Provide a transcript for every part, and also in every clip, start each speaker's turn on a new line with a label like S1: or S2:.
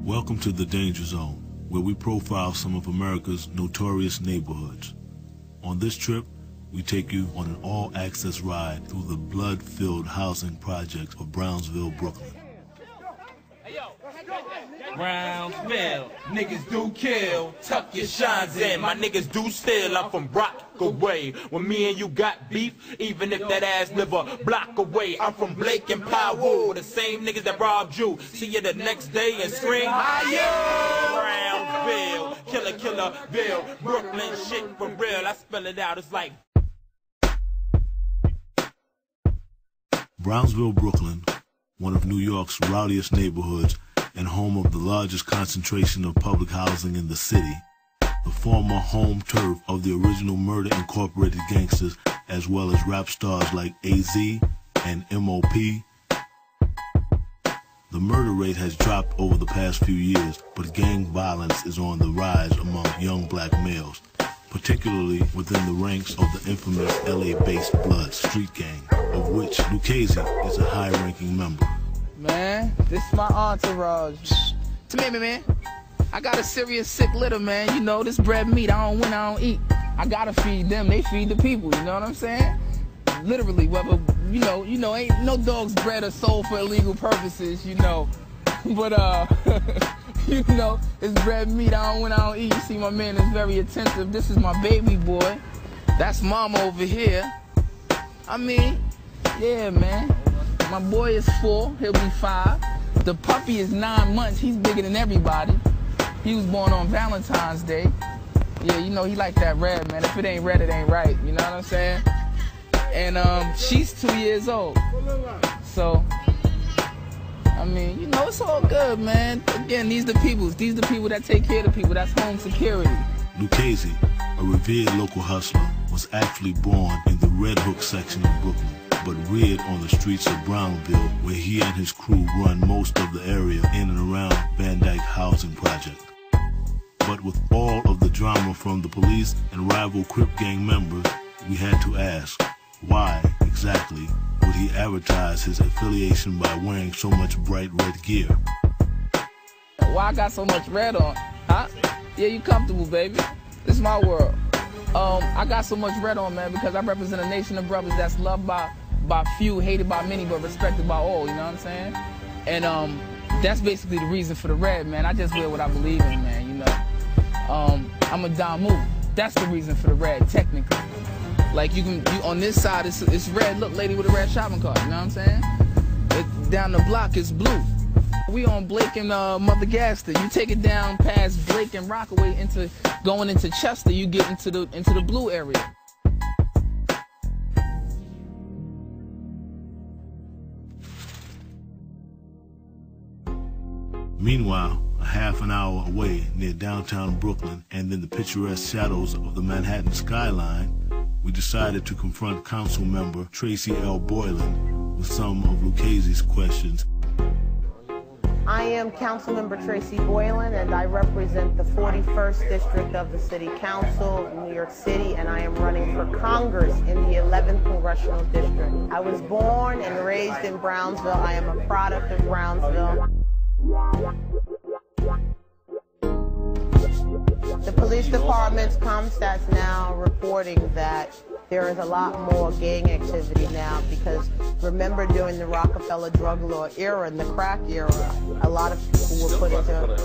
S1: Welcome to the Danger Zone, where we profile some of America's notorious neighborhoods. On this trip, we take you on an all-access ride through the blood-filled housing projects of Brownsville, Brooklyn.
S2: Brownsville, niggas do kill, tuck your shines in, my niggas do steal, I'm from Rockaway, when me and you got beef, even if that ass live a block away, I'm from Blake and Powell, the same niggas that robbed you, see you the next day and scream, Brownsville, Killerville, Brooklyn shit for real, I spell it out, it's like
S1: Brownsville, Brooklyn, one of New York's rowdiest neighborhoods, and home of the largest concentration of public housing in the city, the former home turf of the original Murder Incorporated gangsters, as well as rap stars like AZ and MOP. The murder rate has dropped over the past few years, but gang violence is on the rise among young black males, particularly within the ranks of the infamous LA-based Blood Street Gang, of which Lucchese is a high-ranking member.
S3: Man, this is my entourage. Come here, man. I got a serious sick litter, man. You know, this bread meat, I don't win, I don't eat. I gotta feed them, they feed the people, you know what I'm saying? Literally, whether, you know, ain't no dog's bred or sold for illegal purposes, you know. But, you know, it's bread meat, I don't win, I don't eat. You see my man is very attentive. This is my baby boy. That's mama over here. I mean, yeah, man. My boy is 4, he'll be 5. The puppy is 9 months, he's bigger than everybody. He was born on Valentine's Day. Yeah, you know, he like that red, man. If it ain't red, it ain't right, you know what I'm saying? And she's 2 years old. So, I mean, you know, it's all good, man. Again, these the people that take care of the people, that's home security.
S1: Lucchese, a revered local hustler, was actually born in the Red Hook section of Brooklyn, but reared on the streets of Brownville, where he and his crew run most of the area in and around Van Dyke Housing Project. But with all of the drama from the police and rival Crip gang members, we had to ask, why exactly would he advertise his affiliation by wearing so much bright red gear?
S3: Why I got so much red on? Huh? Yeah, you comfortable, baby. This is my world. I got so much red on, man, because I represent a nation of brothers that's loved by few, hated by many, but respected by all, you know what I'm saying? And that's basically the reason for the red, man. I just wear what I believe in, man, you know. I'm a damu. That's the reason for the red, technically. Like, you on this side, it's red. Look, lady with a red shopping cart, you know what I'm saying? Down the block, it's blue. We on Blake and Mother Gaster. You take it down past Blake and Rockaway going into Chester, you get into the blue area.
S1: Meanwhile, a half an hour away near downtown Brooklyn and in the picturesque shadows of the Manhattan skyline, we decided to confront council member Tracy L. Boylan with some of Lucchese's questions.
S4: I am Councilmember Tracy Boylan, and I represent the 41st District of the City Council in New York City, and I am running for Congress in the 11th Congressional District. I was born and raised in Brownsville. I am a product of Brownsville. The police department's ComStat's now reporting that there is a lot more gang activity now, because remember during the Rockefeller drug law era and the crack era, a lot of people were put into,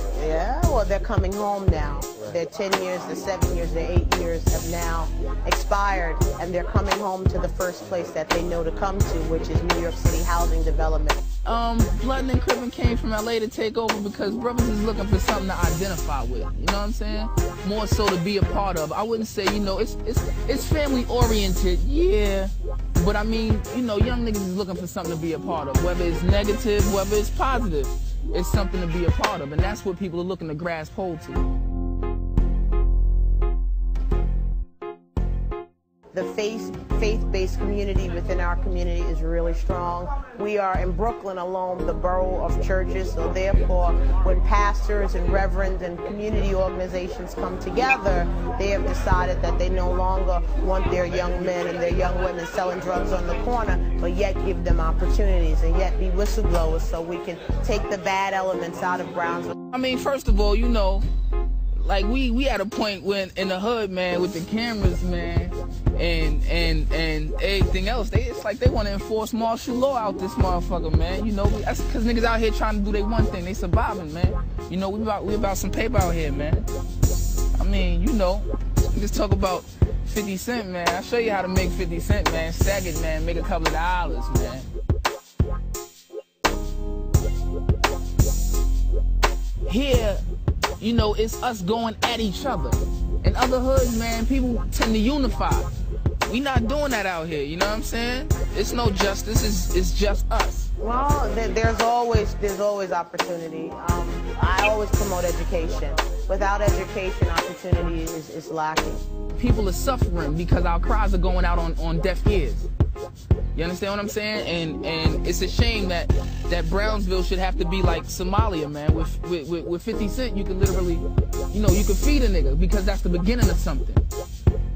S4: well, they're coming home now. Their 10 years, their 7 years, their 8 years have now expired, and they're coming home to the first place that they know to come to, which is New York City housing development.
S3: Blood and Crippin came from LA to take over because brothers is looking for something to identify with, you know what I'm saying? More so to be a part of. I wouldn't say, you know, it's family oriented, yeah, but I mean, you know, young niggas is looking for something to be a part of, whether it's negative, whether it's positive, it's something to be a part of, and that's what people are looking to grasp hold to.
S4: The faith-based community within our community is really strong. We are in Brooklyn alone, the borough of churches, so therefore when pastors and reverends and community organizations come together, they have decided that they no longer want their young men and their young women selling drugs on the corner, but yet give them opportunities and yet be whistleblowers so we can take the bad elements out of Brownsville.
S3: I mean, first of all, you know, like we at a point when in the hood, man, with the cameras, man, and everything else, it's like they want to enforce martial law out this motherfucker, man. You know, that's because niggas out here trying to do their one thing, they surviving, man. You know, we about some paper out here, man. I mean, you know, niggas talk about 50 Cent, man. I'll show you how to make 50 Cent, man. Stack it, man. Make a couple of dollars, man. Here, you know, it's us going at each other. In other hoods, man, people tend to unify. We not doing that out here, you know what I'm saying? It's no justice, it's just us.
S4: Well, there's always opportunity. I always promote education. Without education, opportunity is lacking.
S3: People are suffering because our cries are going out on deaf ears. You understand what I'm saying? And it's a shame that Brownsville should have to be like Somalia, man. With 50 Cent, you could literally, you know, you could feed a nigga because that's the beginning of something.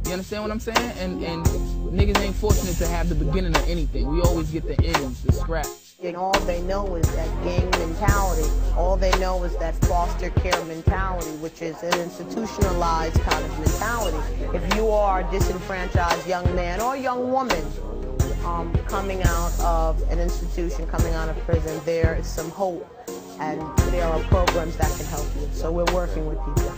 S3: You understand what I'm saying? And niggas ain't fortunate to have the beginning of anything. We always get the ends, the scrap.
S4: And all they know is that gang mentality. All they know is that foster care mentality, which is an institutionalized kind of mentality. If you are a disenfranchised young man or young woman coming out of an institution, coming out of prison, there is some hope and there are programs that can help you. So we're working with people.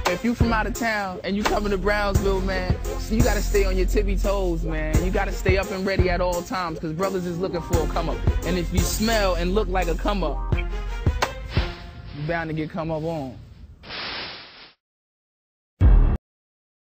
S3: If you from out of town and you coming to Brownsville, man, you gotta stay on your tippy toes, man. You gotta stay up and ready at all times, because brothers is looking for a come up. And if you smell and look like a come up, you're bound to get come up on.